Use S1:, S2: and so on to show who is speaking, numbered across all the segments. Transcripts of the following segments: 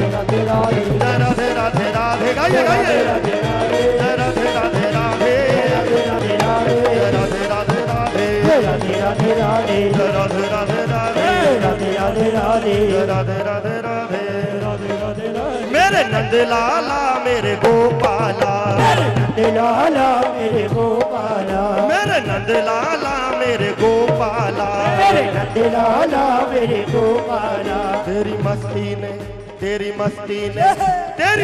S1: राधे राधे राधे राधे गाइए गाइए राधे राधे राधे राधे राधे राधे राधे राधे राधे राधे मेरे नंद लाला मेरे गोपाला
S2: नंद लाला मेरे गोपाला
S1: मेरे नंद लाला मेरे गोपाला
S2: मेरे नंद लाला मेरे गोपाला
S1: तेरी मस्ती ने तेरी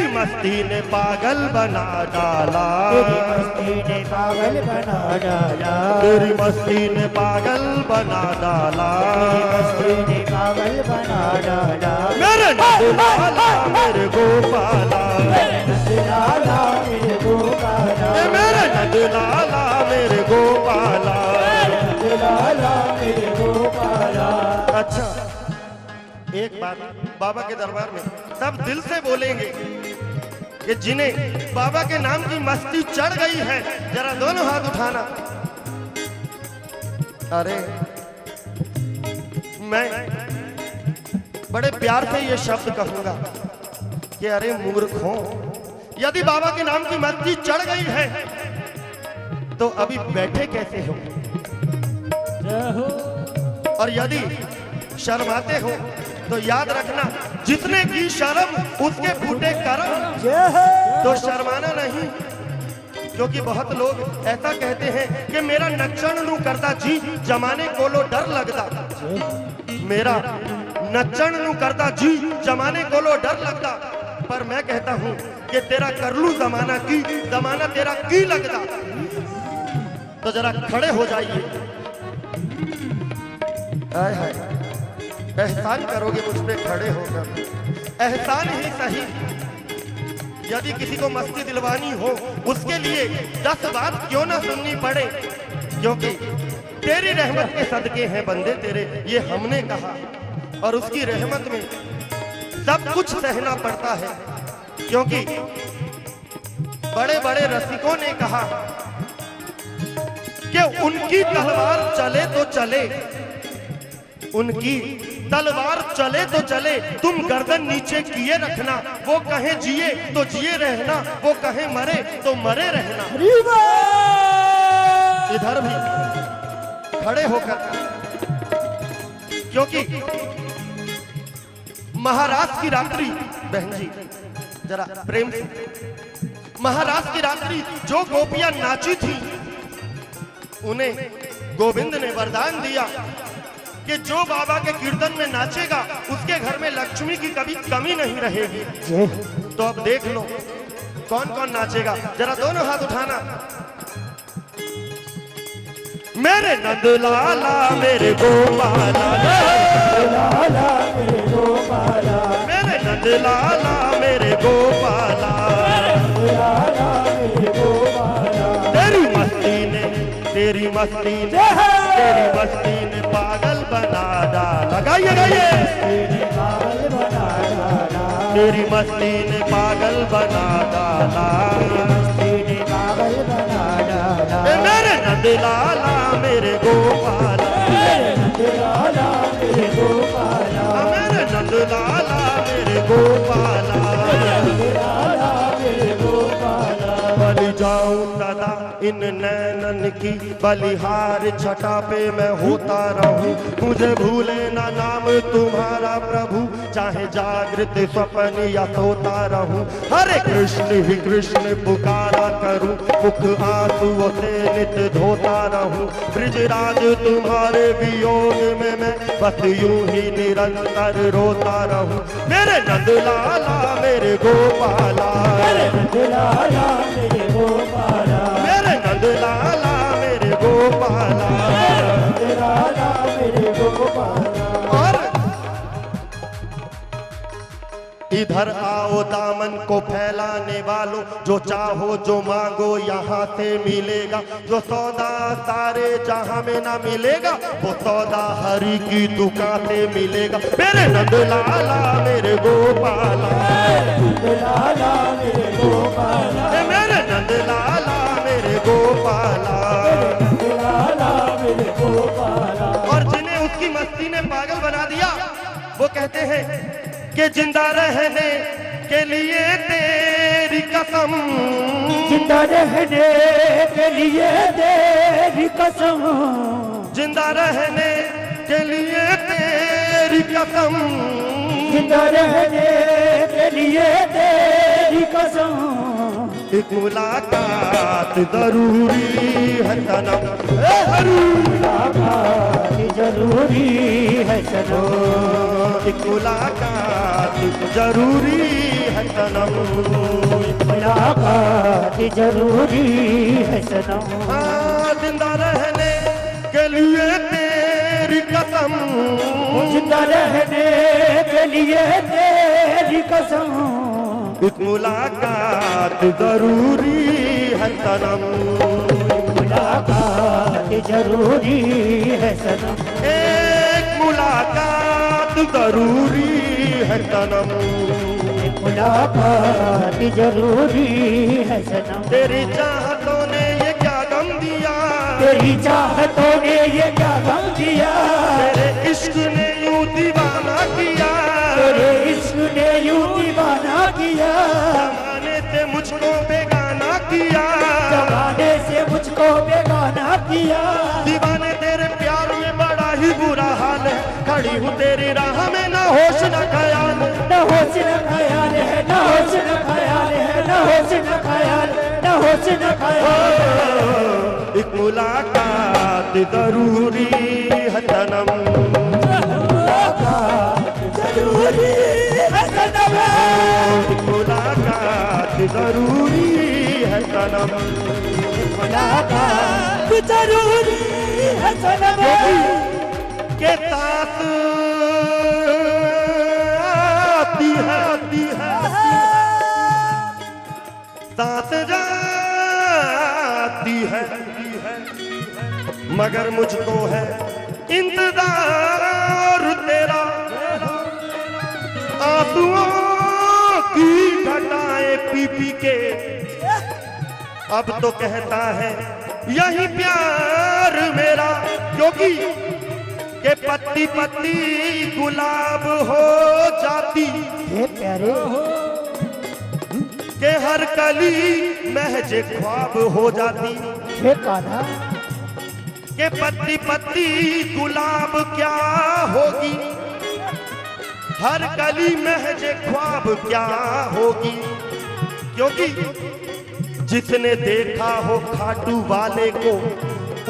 S1: मस्ती ने पागल बना डाला
S2: तेरी मस्ती ने पागल बना डाला
S1: तेरी मस्ती ने पागल बना डाला
S2: मस्ती ने पागल बना डाला
S1: मेरे नंद लाला मेरे गोपाला
S2: मेरे नंद लाला मेरे गोपाला
S1: मेरे नंद लाला मेरे गोपाला
S2: नंद लाला मेरे गोपाला।
S1: अच्छा एक बात बाबा के दरबार में सब दिल से बोलेंगे कि जिन्हें बाबा के नाम की मस्ती चढ़ गई है जरा दोनों हाथ उठाना। अरे मैं बड़े प्यार से ये शब्द कहूंगा कि अरे मूर्खों, यदि बाबा के नाम की मस्ती चढ़ गई है तो अभी बैठे कैसे हो, और यदि शर्माते हो तो याद रखना जिसने की शर्म उसके फूटे कर्म, तो शर्माना नहीं। क्योंकि बहुत लोग ऐसा कहते हैं कि मेरा नच्चण नू करता जी जमाने कोलो डर लगता, मेरा नच्चण नू करता जी जमाने कोलो डर लगता, पर मैं कहता हूं कि तेरा करलू जमाना की जमाना तेरा की लगता। तो जरा खड़े हो जाइए, हाय हाय एहसान करोगे मुझ पे खड़े होकर, एहसान ही सही। यदि किसी को मस्ती दिलवानी हो उसके लिए 10 बात क्यों ना सुननी पड़े, क्योंकि तेरी रहमत के सदके हैं बंदे तेरे, ये हमने कहा। और उसकी रहमत में सब कुछ सहना पड़ता है, क्योंकि बड़े बड़े रसिकों ने कहा कि उनकी तलवार चले तो चले, उनकी तलवार चले तो चले, तुम गर्दन नीचे किए रखना। वो कहे जिए तो जिए रहना, वो कहे मरे तो मरे रहना। इधर भी खड़े होकर, क्योंकि महाराज की रात्रि, बहन जी जरा प्रेम से, महाराज की रात्रि जो गोपियां नाची थी उन्हें गोविंद ने वरदान दिया कि जो बाबा के कीर्तन में नाचेगा उसके घर में लक्ष्मी की कभी कमी नहीं रहेगी। तो अब देख लो कौन कौन नाचेगा, जरा दोनों हाथ उठाना। मेरे नंद लाला मेरे गोपाला,
S2: लाला मेरे गोपाला,
S1: मेरे नंद लाला मेरे गोपाला,
S2: लाला मेरे गोपाला।
S1: तेरी मस्ती ने तेरी मस्ती ने तेरी मस्ती ने पागल बना डाला, गाइए गाइए
S2: पागल बना डाला,
S1: तेरी मस्ती ने पागल बना डाला,
S2: ने पागल बना डाला।
S1: मेरे नंद लाला मेरे गोपाला,
S2: मेरे नंद लाला मेरे गोपाला,
S1: मेरे नंद लाला मेरे गोपाला,
S2: लाला मेरे गोपाला।
S1: बलि जाऊं सदा इन नैनन की बलिहार छटा पे मैं होता रहूं, मुझे भूले ना नाम तुम्हारा प्रभु, चाहे जागृत स्वप्न या सोता रहूं। हरे कृष्ण ही कृष्ण पुकारा करूं, मुख आंसुओं से नित धोता रहूं। ब्रिजराज तुम्हारे वियोग में मैं बस यूं ही निरंतर रोता रहूं। मेरे नंद लाला मेरे गोपाला,
S2: मेरे नंद लाला मेरे गोपाला,
S1: मेरे नंद लाला मेरे गोपाला,
S2: नंद लाला मेरे गोपाला।
S1: और इधर आओ दामन को फैलाने वालों, जो चाहो जो मांगो यहाँ से मिलेगा। जो सौदा सारे जहाँ में ना मिलेगा, वो सौदा हरि की दुकान से मिलेगा। मेरे नंद लाला मेरे गोपाला,
S2: नंद लाला मेरे गोपाला,
S1: मेरे नंद लाला मेरे गोपाला।
S2: नंद लाला मेरे गोपाला।
S1: और जिन्हें उसकी मस्ती ने पागल बना दिया वो कहते हैं कि जिंदा रहने के लिए तेरी कसम,
S2: जिंदा रहने के लिए तेरी कसम,
S1: जिंदा रहने के लिए तेरी कसम,
S2: जिंदा रहने के लिए तेरी कसम,
S1: एक मुलाकात जरूरी है सनम,
S2: मुलाकात जरूरी है सनम,
S1: एक मुलाकात जरूरी है सनम,
S2: मुलाकात जरूरी है सनम,
S1: हाँ, जिंदा रहने के लिए तेरी कसम,
S2: जिंदा रहने के लिए तेरी कसम,
S1: एक मुलाकात जरूरी है सनम,
S2: मुलाकात जरूरी है सनम,
S1: एक मुलाकात जरूरी है सनम,
S2: मुलाकात जरूरी है सनम,
S1: तेरी चाहतों ने ये क्या गम दिया,
S2: तेरी चाहतों ने ये क्या गम दिया,
S1: तेरे इश्क ने यूं दीवाना किया,
S2: तेरे इश्क ने यूं दीवाना किया,
S1: जमाने से मुझको बेगाना किया,
S2: जमाने से मुझको बेगाना किया,
S1: दीवाने तेरे प्यार में बड़ा ही बुरा हाल है, खड़ी हूँ तेरी राह में ना होश ना ख्याल,
S2: न होश न ख्याल है, न होश न ख्याल है, न होश न ख्याल, न होश न ख्याल,
S1: एक मुलाकात जरूरी है सनम,
S2: मुलाकात जरूरी है सनम,
S1: एक मुलाकात जरूरी है सनम,
S2: मुलाकात जरूरी है सनम,
S1: के साथ आती है साथ जाती है, मगर मुझको है इंतजार तेरा, आंसुओं की घटाएं पी पी के, अब तो कहता है यही प्यार मेरा, क्योंकि के पत्ती पत्ती गुलाब हो जाती,
S2: हे प्यारे
S1: के हर कली महजे ख्वाब हो जाती,
S2: हे कान्हा
S1: के पत्ती पत्ती गुलाब क्या होगी, हर कली महजे ख्वाब क्या होगी, क्योंकि जिसने देखा हो खाटू वाले को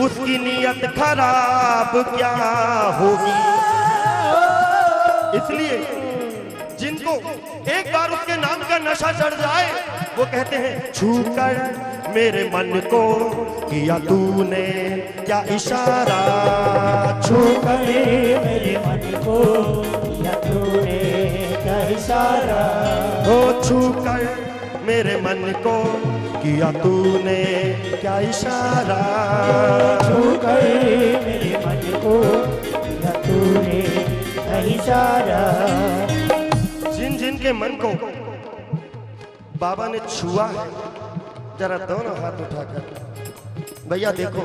S1: उसकी नीयत खराब क्या होगी, इसलिए जिनको एक बार उसके नाम का नशा चढ़ जाए वो कहते हैं छूकर मेरे मन को किया तूने क्या इशारा,
S2: छूकर मेरे मन को किया तूने क्या इशारा,
S1: हो छूकर मेरे मन को किया तूने क्या इशारा,
S2: छूकर मेरे मन को किया तूने क्या इशारा,
S1: जिन जिन के मन को बाबा ने छुआ है जरा दोनों हाथ उठाकर, भैया देखो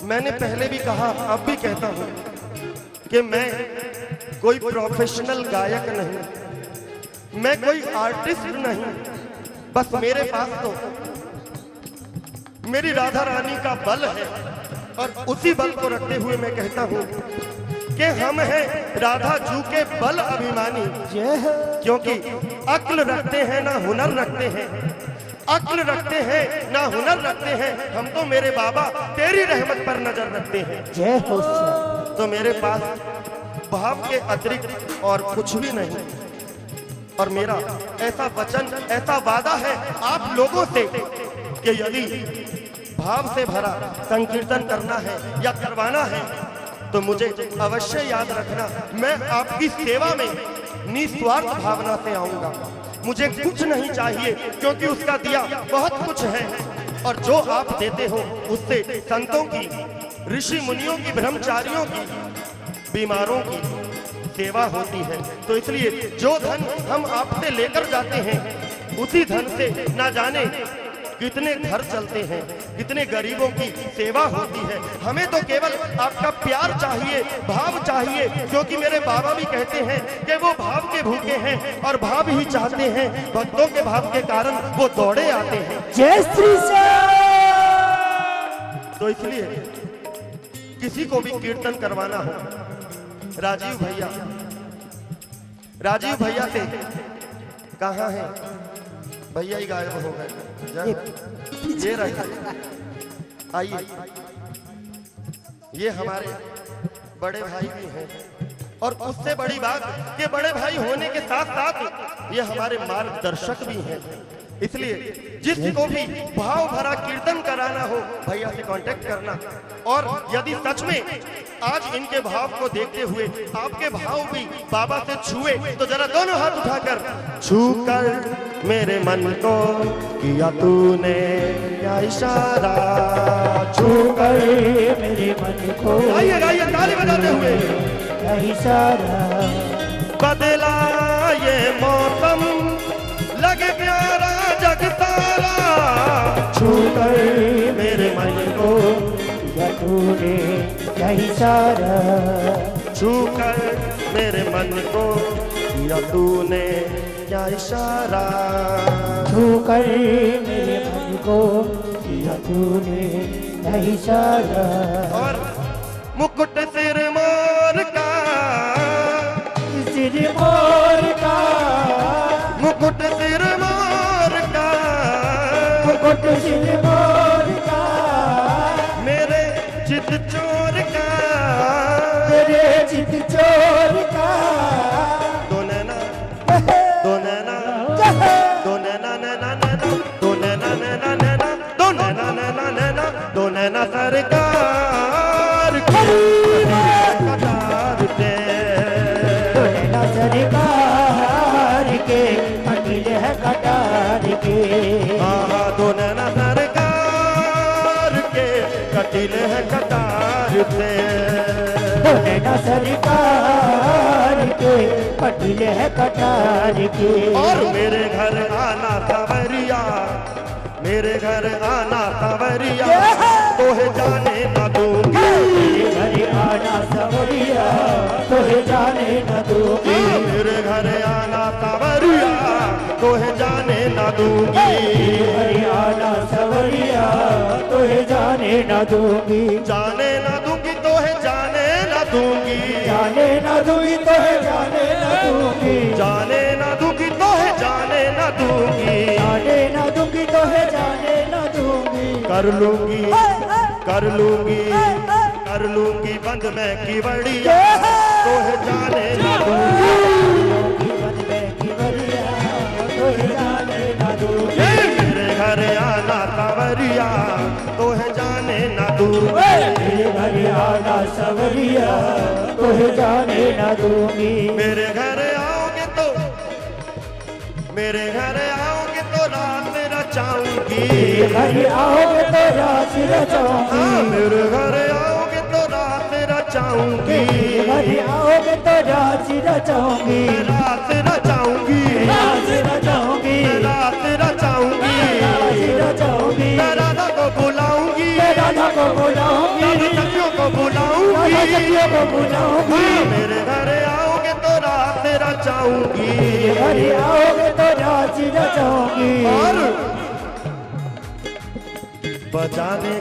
S1: मैंने पहले भी कहा अब भी कहता हूं कि मैं कोई प्रोफेशनल गायक नहीं, मैं कोई आर्टिस्ट नहीं, बस मेरे पास तो मेरी राधा रानी का बल है, और उसी बल को रखते हुए मैं कहता हूं कि हम हैं राधा जू के बल अभिमानी, क्योंकि अक्ल रखते हैं ना हुनर रखते हैं, अक्ल रखते हैं ना हुनर रखते हैं, हम तो मेरे बाबा तेरी रहमत पर नजर रखते हैं,
S2: जय हो।
S1: तो मेरे पास भाव के अतिरिक्त और कुछ भी नहीं, और मेरा ऐसा वचन ऐसा वादा है आप लोगों से कि यदि भाव से भरा संकीर्तन करना है या करवाना है तो मुझे अवश्य याद रखना, मैं आपकी सेवा में निस्वार्थ भावना से आऊंगा, मुझे कुछ नहीं चाहिए क्योंकि उसका दिया बहुत कुछ है, और जो आप देते हो उससे संतों की, ऋषि मुनियों की, ब्रह्मचारियों की, बीमारों की सेवा होती है। तो इसलिए जो धन हम आपसे लेकर जाते हैं उसी धन से ना जाने कितने घर चलते हैं, कितने गरीबों की सेवा होती है। हमें तो केवल आपका प्यार चाहिए, भाव चाहिए, क्योंकि मेरे बाबा भी कहते हैं कि वो भाव के भूखे हैं और भाव ही चाहते हैं। भक्तों के भाव के कारण वो दौड़े आते हैं।
S2: जय श्री श्याम।
S1: तो इसलिए किसी को भी कीर्तन करवाना हो, राजीव भैया से कहाँ है भैया? ही गायब हो गए। ये रहे, आइए। ये हमारे बड़े भाई भी हैं और उससे बड़ी बात कि बड़े भाई होने के साथ साथ ये हमारे मार्गदर्शक भी हैं। इसलिए जिसको भी भाव भरा कीर्तन कराना हो भैया से कांटेक्ट करना। और यदि सच में आज इनके भाव को देखते हुए आपके भाव भी बाबा से छुए तो जरा दोनों हाथ उठाकर छूकर मेरे मन को किया तूने क्या इशारा,
S2: छूकर मेरे मन को
S1: गाइए गाइए ताली बजाते हुए
S2: क्या इशारा,
S1: बदला ये मौसम लगे प्यारा जग तारा,
S2: छूकर
S1: मेरे मन को
S2: या तूने क्या इशारा,
S1: छूकर मेरे मन को किया तूने क्या इशारा,
S2: छूकर मेरे मन को किया तूने क्या इशारा।
S1: और मुकुट सिर मोर का,
S2: सिर मोर का,
S1: मुकुट सिर मोर का,
S2: मुकुट सिर मोर का,
S1: मेरे चित चोर का,
S2: मेरे चित चोर का,
S1: दो नैना दो नैना दो नैना नैना नैना दो नैना नैना नैना दो नैना नैना नैना दो नैना सरकार कटार दे,
S2: दो नैना सरकार के अखिल है कटार के,
S1: हाँ दो नैना सरकार के कटिल है कटार से,
S2: दो नैना सरकार के पटिल है कटार के।
S1: और मेरे घर आना सावरिया, मेरे घर आना सावरिया, तोहे जाने न दूंगी,
S2: मेरे घर आना सवरिया तोहे जाने न दूंगी,
S1: मेरे घर आना सावरिया, तोहे जाने न दूंगी,
S2: मेरे घर आना सवरिया तोहे जाने न दूंगी,
S1: जाने न दूंगी तोहे जाने न दूंगी,
S2: जाने न दूंगी तोहे जाने न दूंगी,
S1: जाने न दूंगी तोहे जाने न दूंगी,
S2: जाने न दूंगी तोहे जाने न दूंगी,
S1: कर लूंगी कर लूंगी कर लूंगी बंद मैं की बड़िया, तोहे जाने न दूंगी,
S2: जीवन में किवरिया तोहे जाने न दूंगी,
S1: मेरे घर आना सावरिया, तोहे जाने न दूंगी,
S2: मेरे घर आना सवरिया तोहे जाने न दूंगी,
S1: मेरे घर आओगे तो मेरे घर आओगे तो रात रचाऊंगी,
S2: घर आओगे तो रात रचाऊंगी,
S1: हाँ मेरे घर आओगे तो रात रचाऊंगी,
S2: घर आओगे तो रात रचाऊंगी,
S1: रात रचाऊंगी,
S2: रात रचाऊंगी,
S1: रात रचाऊंगी,
S2: रात रचाऊंगी,
S1: मैं राधा को बुलाऊंगी,
S2: राधा को बुलाऊंगी,
S1: सखियों को
S2: राधा
S1: बुलाऊंगी,
S2: सखियों को बुलाऊंगी,
S1: हाँ, मेरे घर आओगे तो रात रचाऊंगी,
S2: घर आओगे तो रात रचाऊंगी,
S1: और बजाने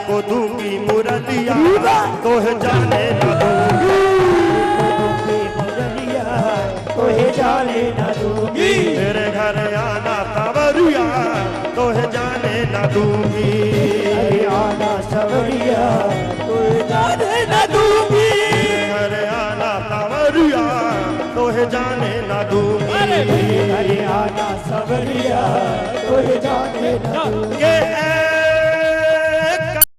S1: को दूंगी मुरलिया, तोहे जाने न दूंगी,
S2: तोहे जाने न दूंगी,
S1: मेरे घर आना सावरिया, तोहे जाने न दूंगी,
S2: आना सवरिया तोहे जाने न दूंगी,
S1: घर आना सावरिया, तोहे जाने न दूंगी,
S2: आना सवरिया तोहे जाने न दूंगी।
S1: के